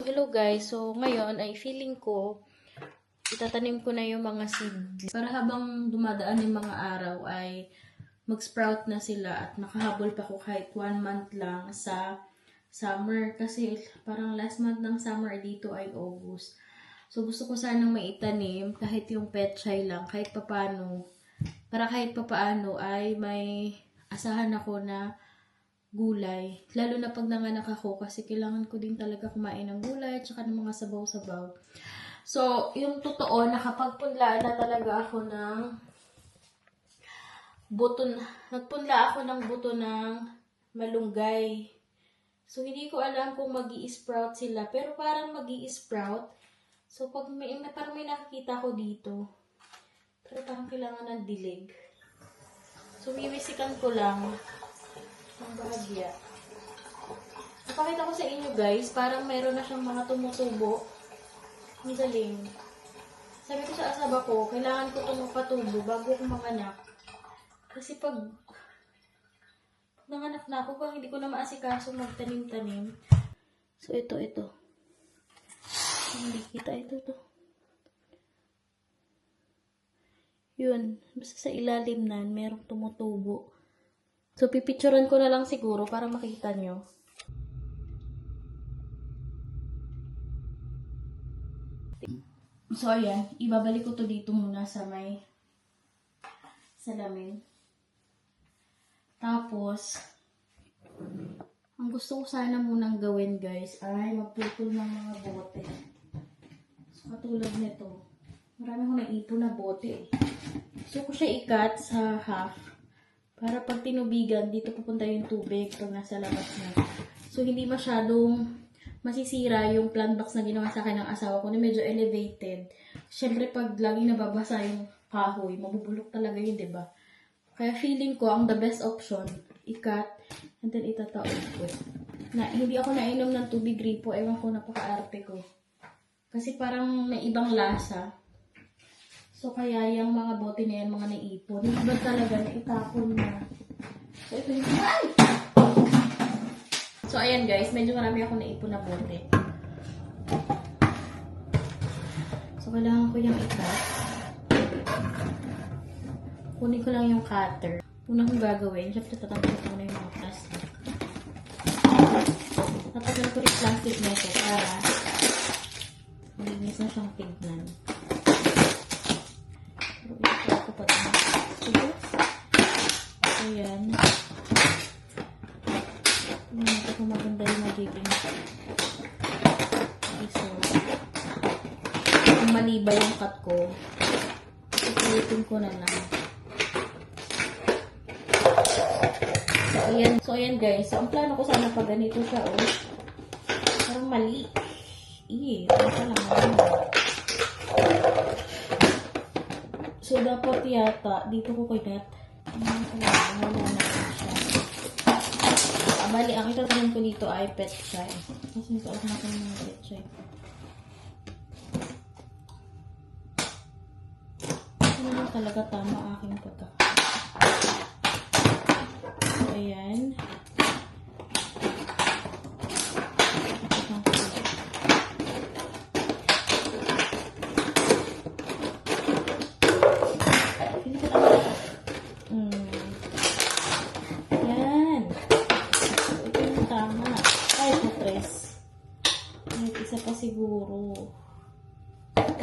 Hello guys, so ngayon ay feeling ko itatanim ko na yung mga seedlings para habang dumadaan yung mga araw ay mag-sprout na sila at makahabol pa ko kahit 1 month lang sa summer kasi parang last month ng summer dito ay August. So gusto ko sanang maitanim kahit yung petchay lang, kahit papaano, para kahit papaano ay may asahan ako na gulay. Lalo na pag nanganak ako kasi kailangan ko din talaga kumain ng gulay at saka ng mga sabaw-sabaw. So, yung totoo, nakapagpunlaan na talaga ako ng nagpunla ako ng buto ng malunggay. So, hindi ko alam kung magi-sprout sila, pero parang magi-sprout. So, parang may nakikita ko dito. Pero parang kailangan ng dilig. So, mimisikan ko lang ang bahagya. Napakita ko sa inyo guys, parang meron na siyang mga tumutubo. Ang galing. Sabi ko sa asawa ko, kailangan ko itong magpatubo bago ko manganak. Kasi pag nanganak na ako, hindi ko na maasikaso magtanim-tanim. So ito. Hindi kita ito. Yun. Basta sa ilalim na, merong tumutubo. So, pipicturean ko na lang siguro para makita nyo. So, ayan. Ibabalik ko to dito muna sa may salamin. Tapos, ang gusto ko sana munang gawin, guys, ay magpupul ng mga bote. So, katulad nito. Marami akong naipon na bote. Gusto ko siya ikat sa half. Para pag tinubigan, dito pupunta yung tubig pag nasa labas na. So, hindi masyadong masisira yung plant box na ginawa sa akin ng asawa ko na medyo elevated. Siyempre, pag laging nababasa yung kahoy, mabubulok talaga yun, diba? Kaya feeling ko, ang the best option, ikat, and then itataob ko. Hindi ako nainom ng tubig gripo, ewan ko, napaka-arte ko. Kasi parang may ibang lasa. So, kaya yung mga bote na yan, mga naipon. Yung iba talaga, naitapon na. So, ito yung... Ay! So, ayan guys, medyo marami ako naipon na bote. So, kailangan ko yung ikat. Kunin ko lang yung cutter. Una kong gagawin, syempre tatanggalin ko na yung mga plastic. Tatanggal ko yung plastic na ito para malinis na siyang tignan. Ayan. Tingnan natin kung maganda yung magiging result. Kung mali ba yung cut ko, ikulitin ko na lang. So, ayan guys. So, ang plano ko sana pag ganito siya, oh. Parang mali. Ano lang. So, dapat yata, dito ko kaitat. Wala na siya. Bali, ang itatanim ko dito ay petchay. Kasi ito ako natin ng petchay. Ano lang talaga tama aking pagkaka. So, ayan. Isa pa siguro.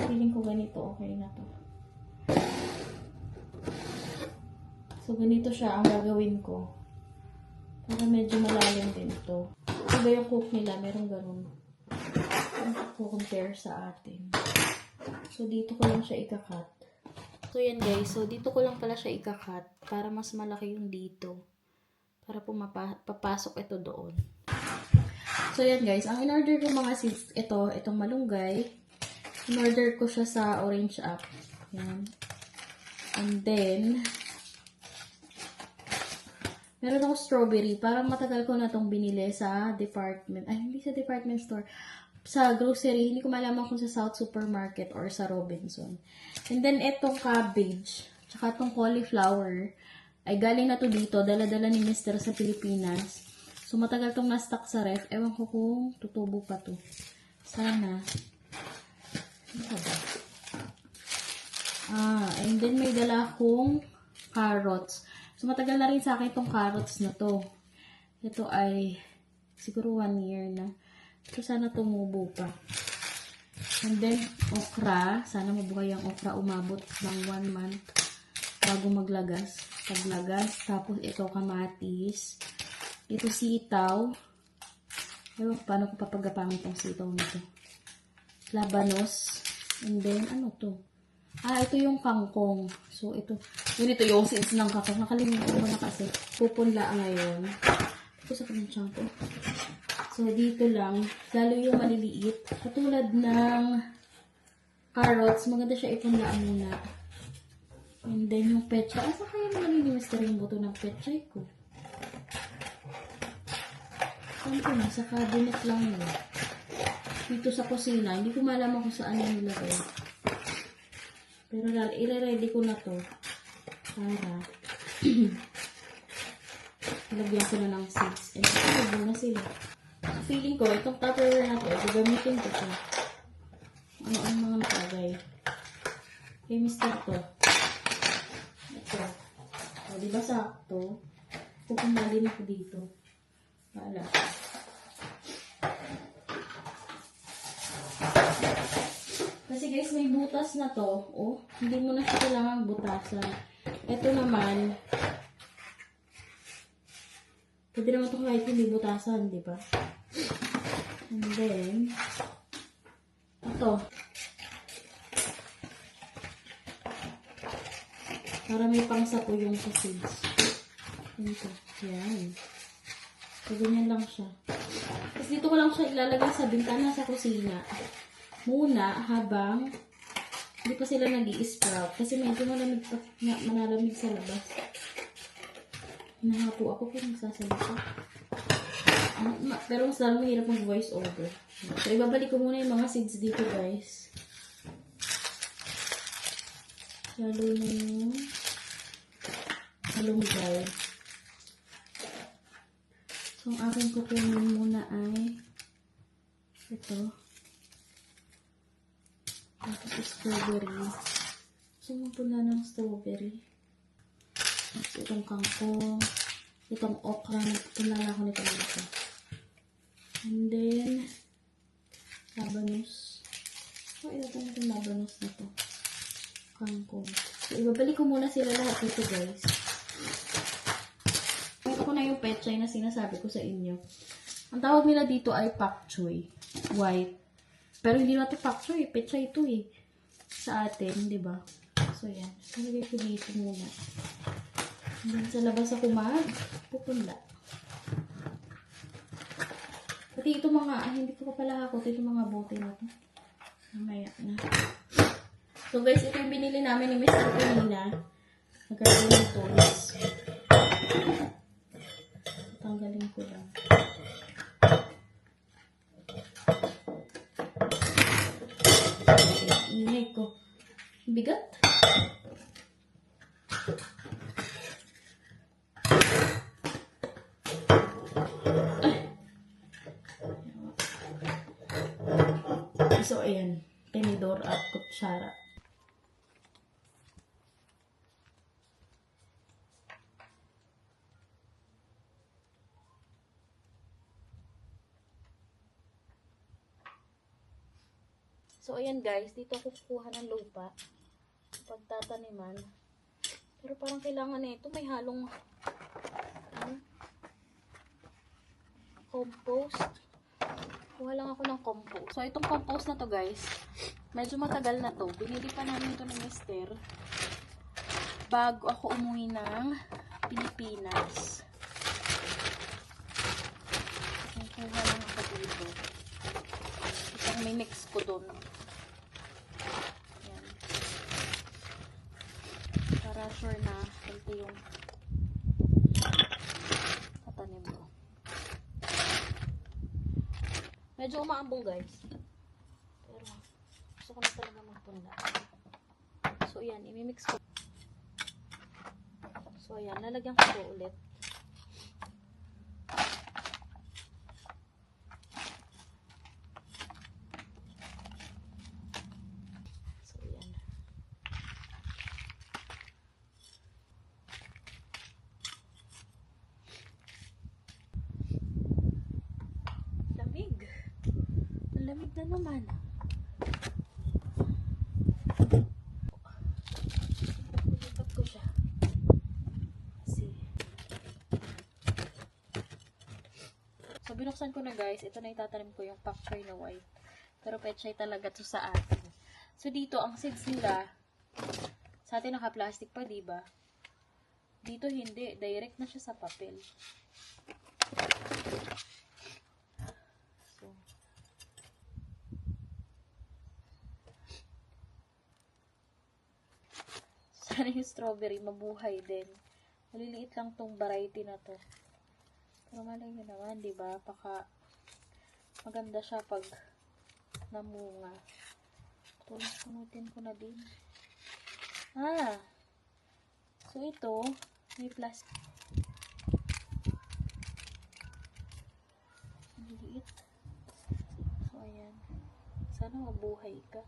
Feeling ko ganito okay na to. So, ganito siya ang gagawin ko. Para medyo malalim din to. Iba yung cook nila, meron ganun. Kung compare sa atin. So, dito ko lang siya ikakat. So, yan guys. So, dito ko lang pala siya ikakat para mas malaki yung dito. Para papasok ito doon. So, yan guys. Ang in-order ko mga seeds, itong malunggay. In-order ko siya sa Orange App. Yan. And then, meron akong strawberry. Parang matagal ko na itong binili sa department. Ay, hindi sa department store. Sa grocery. Hindi ko malaman kung sa South Supermarket or sa Robinson. And then, itong cabbage. Tsaka itong cauliflower. Ay, galing na to dito. Dala-dala ni Mr. sa Pilipinas. So, matagal tong na-stock sa ref. Ewan ko kung tutubo pa to. Sana. Ano ka ba? And then may dala akong carrots. So, matagal na rin sa akin itong carrots na to. Ito ay siguro 1 year na. So, sana tumubo pa. And then, okra. Sana mabuhay ang okra. Umabot ng 1 month bago maglagas. Paglagas. Tapos, ito kamatis. Ito sitaw. Ewan ko paano ko papagapangin itong sitaw nito. Labanos. And then, ano to? Ito yung kangkong. So, ito. Yun ito yung seeds ng kangkong. Nakalimutan ko na kasi. Pupunla ngayon. Ito sa kanyang shampoo. So, dito lang. Lalo yung maliliit. Katulad ng carrots. Maganda siya ipunlaan muna. And then, yung petsa. Asa kaya malilimusta rin buto ng petchay ko? Saan ko na? Sa cabinet lang yun. Dito sa kusina. Hindi ko malaman kung saan yung nilagay. Pero i-ready ko na to para lagyan ko na ng seeds. And ito na sila. Feeling ko, itong Tupperware na to, gagamitin ko siya. Ano ang mga nakagay. Kay Mr. to. Ito. O, diba sakto? Pupumalin ako dito. Wala. Kasi guys, may butas na to. Oh, hindi mo na siya kailangang butasan. Ito naman, pwede naman ito kahit hindi butasan, di ba? And then, ito. Para may pangsapo yung seeds. Ito. Yan. So, ganyan lang siya. Tapos dito ko lang siya ilalagay sa bintana sa kusina. Muna, habang hindi pa sila nag-i-sprout. Kasi medyo manalamig sa labas. Nahapo ako kung nagsasalita. Pero mas lalo mahirap mag-voice over. So, ibabalik ko muna yung mga seeds dito, guys. Lalo na yung malunggay. So, ang aking kukunin muna ay ito. Tapos strawberry. Sumapula ng strawberry. Tapos itong kangkong. Itong okra. Punala ko nito dito. And then, labanos. So, ito itong labanos na to. Kangkong. So, ibabalik ko muna sila lahat dito, guys. Ito ko na yung petchay na sinasabi ko sa inyo. Ang tawag nila dito ay pak choy. White. Pero hindi natin pak choy. Petchay ito eh. Sa atin, di ba? So, yan. Nalagay ko dito muna. And then, sa labas ako pupunla. Pati ito hindi ko pa pala hakot. Ito mga bote na ito. Mamaya na. So, guys, ito yung binili namin ni Mr. kanina. Nagkaroon ng tools. Tanggalin ko lang. Ingay ko. Bigat. So, ayan. Tinidor at kutsara. So, ayan guys, dito ako kukuha ng lupa. Pagtataniman. Pero parang kailangan na ito. May halong compost. Kuha lang ako ng compost. So, itong compost na to guys, medyo matagal na to. Binili pa namin ito ni Mister bago ako umuwi ng Pilipinas. Kuha lang ako dito. Itong may mix ko doon. Yan. Para sure na ito yung katanim ko. Medyo umaambol guys. Pero gusto ko na talaga magpunda. So yan, imimix ko. So ayan, lalagyan ko ito ulit. lamig na naman. Lipat ko siya. Kasi. So, binuksan ko na guys. Ito na itatanim ko yung pak choy na white. Pero pechay talaga to sa atin. So, dito, ang seeds nila, sa atin naka-plastic pa, diba? Dito hindi. Direct na siya sa papel. So, sana yung strawberry mabuhay din. Maliliit lang tong variety na to. Pero malay nyo naman, diba? Baka maganda siya pag namunga. Punutin ko na din. So ito, may plastic. Maliliit. So ayan. Sana mabuhay ka.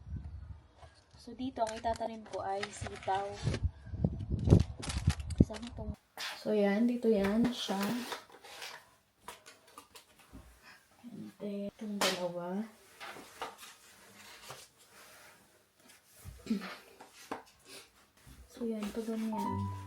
So dito, ang itatanim ko ay sitaw. Sana itong... So yan, dito yan siya. And then, itong dalawa. So yan, pag ganyan.